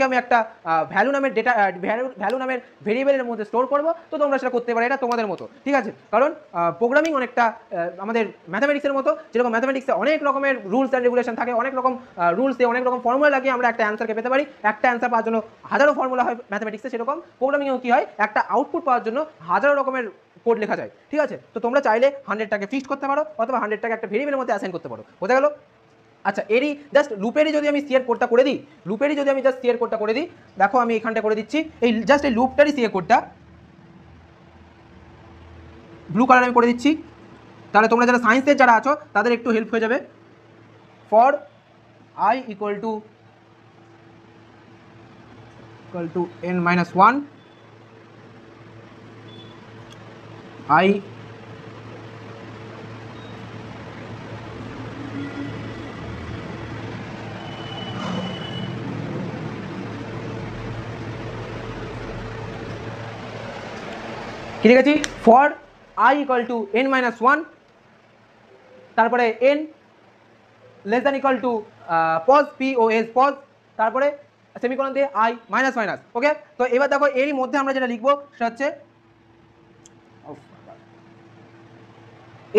আমি একটা ভ্যালু নামের ডেটা ভ্যালু নামের ভেরিয়েবলের মধ্যে স্টোর করবো, তো তোমরা সেটা করতে পারো, এটা তোমাদের মতো, ঠিক আছে। কারণ প্রোগ্রামিং অনেকটা আমাদের ম্যাথামেটিক্সের মতো, যেরকম ম্যাথামেটিক্সে অনেক রকমের রুলস অ্যান্ড রেগুলেশন থাকে, অনেক রকম রুলস দিয়ে অনেক রকম ফর্মুলা লাগিয়ে আমরা একটা অ্যান্সারকে পেতে পারি। একটা অ্যান্সার পাওয়ার জন্য হাজারো ফর্মুলা হয় ম্যাথামেটিক্সে, সেরকম প্রোগ্রামিংয়েও কি হয়, একটা আউটপুট পাওয়ার জন্য হাজারো রকমের কোড লেখা যায়, ঠিক আছে। তো তোমরা চাইলে 100টাকে ফিক্সড করতে পারো অথবা 100টাকে একটা ভেরিয়েবলের মধ্যে অ্যাসাইন করতে পারো, বোঝা গেল। আচ্ছা, এরই জাস্ট লুপেরই যদি আমি সিএর কোডটা করে দিই, লুপেরই যদি আমি জাস্ট সিএর কোডটা করে দিই, দেখো আমি এখানটা করে দিচ্ছি, এই জাস্ট এই লুপটারই সিএ কোডটা ব্লু কালার আমি করে দিচ্ছি, তাহলে তোমরা যারা সায়েন্সের যারা আছো তাদের একটু হেল্প হয়ে যাবে। For i equal to n-1 i কি লিখেছি, for i equal to n-1, তারপরে n less than equal to pos POS pos, তারপরে সেমিকোলন দিয়ে আই মাইনাস মাইনাস। ওকে, তো এবার দেখো এরই মধ্যে আমরা যেটা লিখবো সেটা হচ্ছে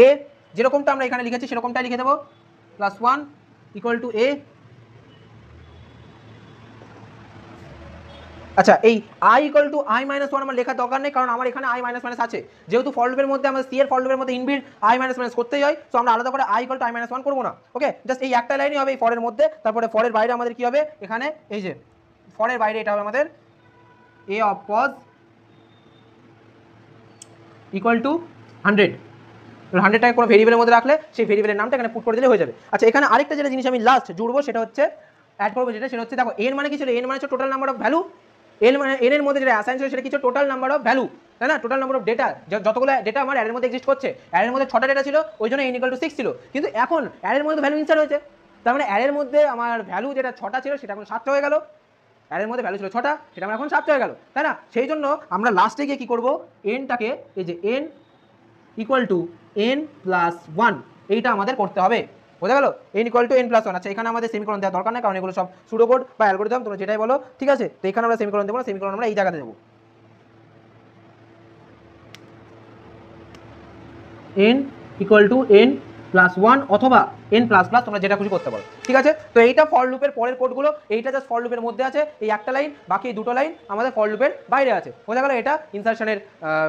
এ, যেরকমটা আমরা এখানে লিখেছি সেরকমটাই লিখে দেবো, +1 ইকুয়াল টু এ। আচ্ছা, এই আই ইকুয়াল টু i-1 আমার লেখার দরকার নেই, কারণ আমার এখানে i-, আছে, যেহেতু ফর লুপের মধ্যে আমাদের সি এর ফর লুপের মধ্যে ইনবিল্ট i-, করতেই হয়, তো আমরা আলাদা করে i ইকুয়াল টু i-1 করবো না। ওকে, জাস্ট এই একটা লাইনই হবে এই ফরের মধ্যে, তারপরে ফরের বাইরে আমাদের কি হবে, এখানে এই যে ফরের বাইরে এটা হবে আমাদের এ অফ পজ ইকুয়াল টু 100। 100টাকে কোনো ভেরিয়েবলের মধ্যে রাখলে সেই ভেরিয়েবলের নামটা এখানে পুট করে দিলে হয়ে যাবে। আচ্ছা, এখানে আরেকটা যেটা জিনিস আমি লাস্ট জুড়বো সেটা হচ্ছে অ্যাড করবো, সেটা হচ্ছে দেখো এন মানে কি ছিল, এন মানে হচ্ছে total number of value, N মানে এন এর মধ্যে যেটা অ্যাসাইন ছিল সেটা কিছু টোটাল নাম্বার অফ ভ্যালু, তাই না, টোটাল নাম্বার অফ ডেটা, যতগুলো ডেটা আমার অ্যারের মধ্যে এক্সিস্ট করছে, অ্যারের মধ্যে 6টা ডেটা ছিল, ওই জন্য n ইকুয়াল টু 6 ছিল, কিন্তু এখন অ্যারের মধ্যে ভ্যালু ইনসার্ট হয়েছে, তার মানে অ্যারের মধ্যে আমার ভ্যালু যেটা 6টা ছিল সেটা এখন 7টা হয়ে গেল, অ্যারের মধ্যে ভ্যালু ছিল 6টা, সেটা আমার এখন 7টা হয়ে গেল, তাই না। সেই জন্য আমরা লাস্টে গিয়ে কী করবো, এনটাকে এই যে n ইকুয়াল টু n+1 এইটা আমাদের করতে হবে, বোঝা গেল, n ইকুয়াল টু n+1। আচ্ছা, এখানে আমাদের সেমিকোলন দেওয়ার দরকার নেই, কারণ এগুলো সব সুডোকোড বা অ্যালগরিদম, তোমরা যেটাই বলো, ঠিক আছে। তো এখানে আমরা সেমিকোলন দেবো না, সেমিকোলন আমরা এই জায়গাতে দেবো, n ইকুয়াল টু n+1 অথবা n++, তোমরা যেটা খুশি করতে পারো, ঠিক আছে। তো এইটা ফর লুপের পরের কোডগুলো, এইটা জাস্ট ফর লুপের মধ্যে আছে, এই একটা লাইন, বাকি দুটো লাইন আমাদের ফর লুপের বাইরে আছে, বোঝা গেল। এটা ইনসারশনের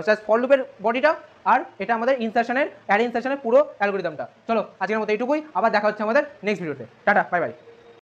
জাস্ট ফর লুপের বডিটা, আর এটা আমাদের ইনসারশনের অ্যারে ইনসারশনের পুরো অ্যালগরিদমটা। চলো আজকের মতো এইটুকুই, আবার দেখা হচ্ছে আমাদের নেক্সট ভিডিওতে। Tata, bye bye.